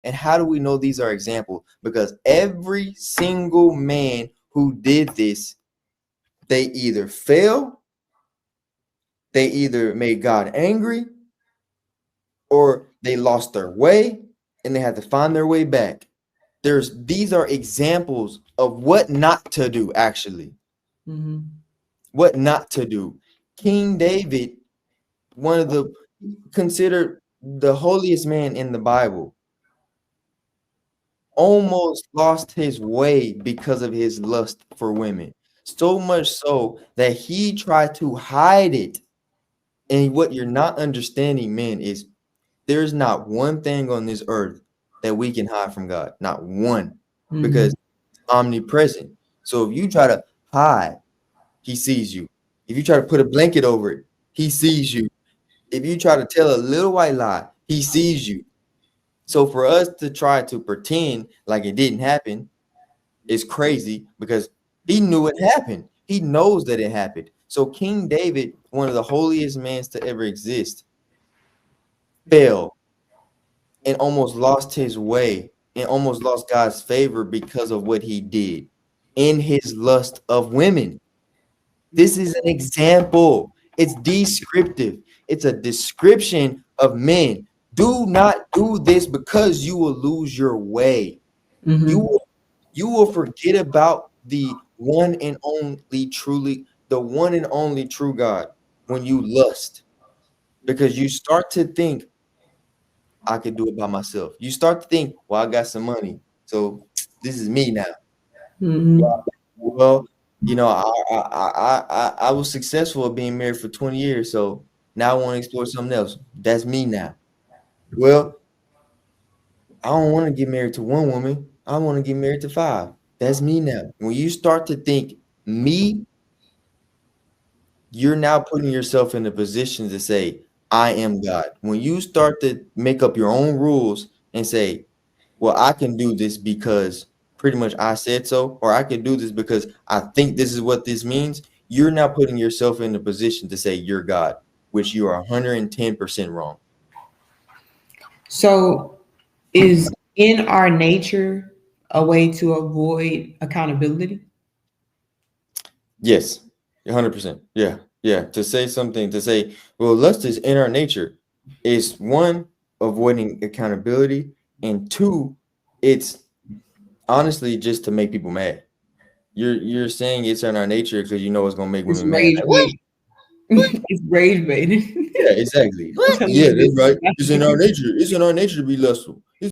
And how do we know these are examples? Because every single man who did this, they either fell, they either made God angry, or they lost their way and they had to find their way back. These are examples of what not to do, actually. What not to do. King David, one of the considered the holiest man in the Bible, almost lost his way because of his lust for women. So much so that he tried to hide it. And what you're not understanding, man, is there's not one thing on this earth that we can hide from God. Not one. Because it's omnipresent. So if you try to hide, he sees you. If you try to put a blanket over it, he sees you. If you try to tell a little white lie, he sees you. So for us to try to pretend like it didn't happen is crazy, because he knew it happened. He knows that it happened. So King David, one of the holiest men to ever exist, fell and almost lost his way and almost lost God's favor because of what he did in his lust of women. This is an example. It's descriptive. It's a description of men. Do not do this, because you will lose your way. You will forget about the one and only true God when you lust, because you start to think, I could do it by myself. You start to think, well, I got some money, so this is me now. Well, I was successful at being married for 20 years, so now I want to explore something else. That's me now. Well, I don't want to get married to one woman. I want to get married to 5. That's me now. When you start to think me, you're now putting yourself in a position to say, I am God. When you start to make up your own rules and say, well, I can do this because pretty much I said so, or I can do this because I think this is what this means, you're now putting yourself in a position to say you're God, which you are 110% wrong. So is in our nature a way to avoid accountability? Yes, 100%. Yeah. Yeah. To say, well, lust is in our nature, is one, avoiding accountability, and 2, it's honestly just to make people mad. You're saying it's in our nature because you know it's gonna make It's women mad. rage Like, what? bait. It's rage baiting. Yeah, exactly. What? Yeah, that's right. It's in our nature. It's in our nature to be lustful.